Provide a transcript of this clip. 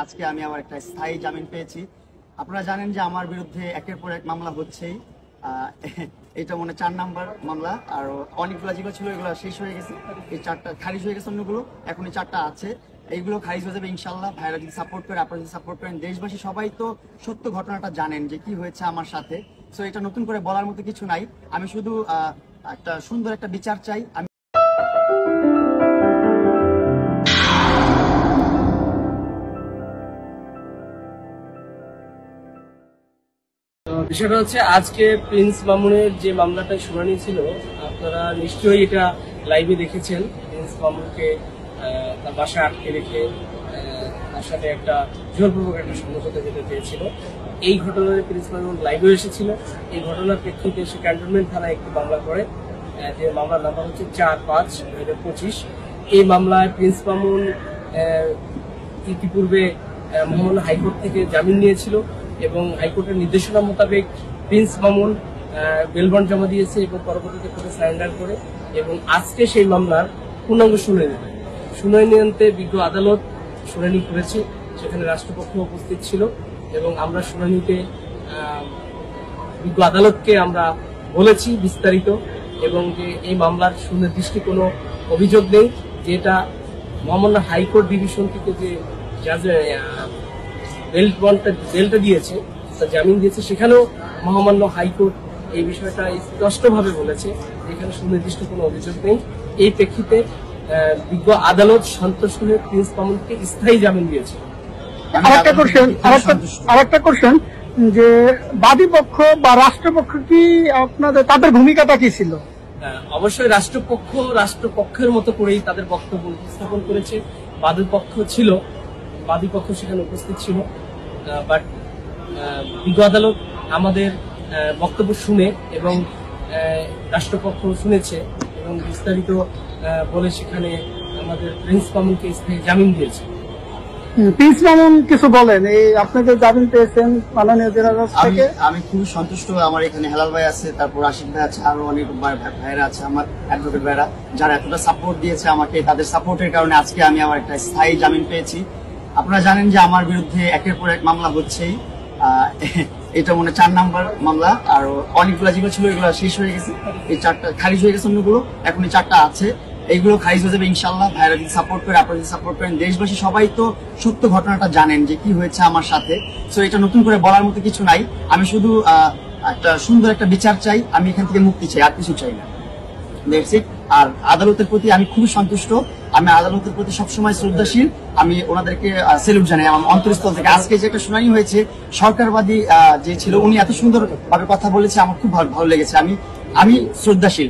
আজকে আমি আবার একটা স্থায়ী জামিন পেয়েছি। আপনারা জানেন যে আমার বিরুদ্ধে একের পর এক মামলা হচ্ছেই। এটা মনে 4 নাম্বার মামলা, আর অনেকগুলো যেগুলো ছিল এগুলো শেষ হয়ে গেছে। এই 4টা খারিজ হয়ে গেছে, অন্যগুলো এখন এই 4টা আছে। এইগুলো খারিজ হয়ে যাবে ইনশাল্লাহ। ভাইরা যদি সাপোর্ট করে, আপনারা যদি সাপোর্ট করেন, দেশবাসী সবাই তো সত্য ঘটনাটা জানেন যে কি হয়েছে আমার সাথে। সো এটা নতুন করে বলার মতো কিছু নাই। আমি শুধু একটা সুন্দর একটা বিচার চাই। বিষয়টা হচ্ছে আজকে প্রিন্স মামুনের যে মামলাটা শুনানি ছিল, আপনারা নিশ্চয়ই এটা লাইভে দেখেছেন। প্রিন্স মামুনকে তার বাসায় আটকে রেখে তার সাথে একটা জোরপূর্বক একটা সমঝোতা যেতে চেয়েছিল। এই ঘটনায় প্রিন্স মামুন লাইভে এসেছিল। এই ঘটনার প্রেক্ষিতে সে ক্যান্টনমেন্ট থানায় একটি মামলা করে, যে মামলার নাম্বার হচ্ছে 4-5-2025। এই মামলায় প্রিন্স মামুন ইতিপূর্বে মহামান্য হাইকোর্ট থেকে জামিন নিয়েছিল এবং হাইকোর্টের নির্দেশনা মোতাবেক প্রিন্স মামুন বেল বন্ড জমা দিয়েছে এবং পরবর্তীতে কোর্টে সারেন্ডার করে, এবং আজকে সেই মামলার পূর্ণাঙ্গ শুনানি আনতে বিজ্ঞ আদালত শুনানি করেছে। সেখানে রাষ্ট্রপক্ষ উপস্থিত ছিল এবং আমরা শুনানিতে বিজ্ঞ আদালতকে আমরা বলেছি বিস্তারিত, এবং যে এই মামলার সুনির্দিষ্ট কোনো অভিযোগ নেই, যেটা মহামান্য হাইকোর্ট ডিভিশন থেকে যে বেলটা দিয়েছে, জামিন দিয়েছে, সেখানেও মহামান্য হাইকোর্ট এই বিষয়টা স্পষ্টভাবে বলেছে এখানে সুনির্দিষ্ট কোনো অভিযোগ নেই। এই প্রেক্ষিতে বিজ্ঞ আদালত সন্তোষ করে প্রিন্স মামুনকে স্থায়ী জামিন দিয়েছে। আরেকটা কোশ্চেন, যে বাদী পক্ষ বা রাষ্ট্রপক্ষ কি আপনাদের তাদের ভূমিকাটা কি ছিল? অবশ্যই রাষ্ট্রপক্ষের মতো করেই তাদের বক্তব্য উপস্থাপন করেছে। বাদী পক্ষ সেখানে উপস্থিত ছিল, বাট বিজ্ঞ আদালত আমাদের বক্তব্য শুনে এবং রাষ্ট্রপক্ষ শুনেছে এবং বিস্তারিত বলে সেখানে আমাদের প্রিন্স মামুনকে স্থায়ী জামিন দিয়েছে। প্রিন্স মামুন কিছু বলেন, এই আপনাকে জামিন পেয়েছেন মাননীয় জেলা জজ থেকে? আমি খুবই সন্তুষ্ট। আমার এখানে হেলাল ভাই আছে, তারপর আশিক ভাই আছে, আরো অনেক ভাইরা আছে, আমার অ্যাডভোকেট ভাইরা, যারা এতটা সাপোর্ট দিয়েছে আমাকে। তাদের সাপোর্টের কারণে আজকে আমি আবার একটা স্থায়ী জামিন পেয়েছি। আপনারা জানেন যে আমার বিরুদ্ধে একের পর এক মামলা হচ্ছেই। এটা মনে 4 নাম্বার মামলা, আর অনেকগুলো যেগুলো ছিল এগুলো শেষ হয়ে গেছে। এই 4টা খারিজ হয়ে গেছে, অন্যগুলো এখন এই 4টা আছে। এইগুলো খারিজ হয়ে যাবে ইনশাল্লাহ। ভাইরা যদি সাপোর্ট করে, আপনারা যদি সাপোর্ট করেন, দেশবাসী সবাই তো সত্য ঘটনাটা জানেন যে কি হয়েছে আমার সাথে। সো এটা নতুন করে বলার মতো কিছু নাই। আমি শুধু একটা সুন্দর একটা বিচার চাই। আমি এখান থেকে মুক্তি চাই, আর কিছু চাই না। আর আদালতের প্রতি আমি খুবই সন্তুষ্ট। আমি আদালতের প্রতি সবসময় শ্রদ্ধাশীল। আমি ওনাদেরকে স্যালুট জানাই আমার অন্তরস্থল থেকে। আজকে যে একটা শুনানি হয়েছে, সরকারবাদী যে ছিল উনি এত সুন্দর ভাবে কথা বলেছে, আমার খুব ভালো লেগেছে। আমি শ্রদ্ধাশীল।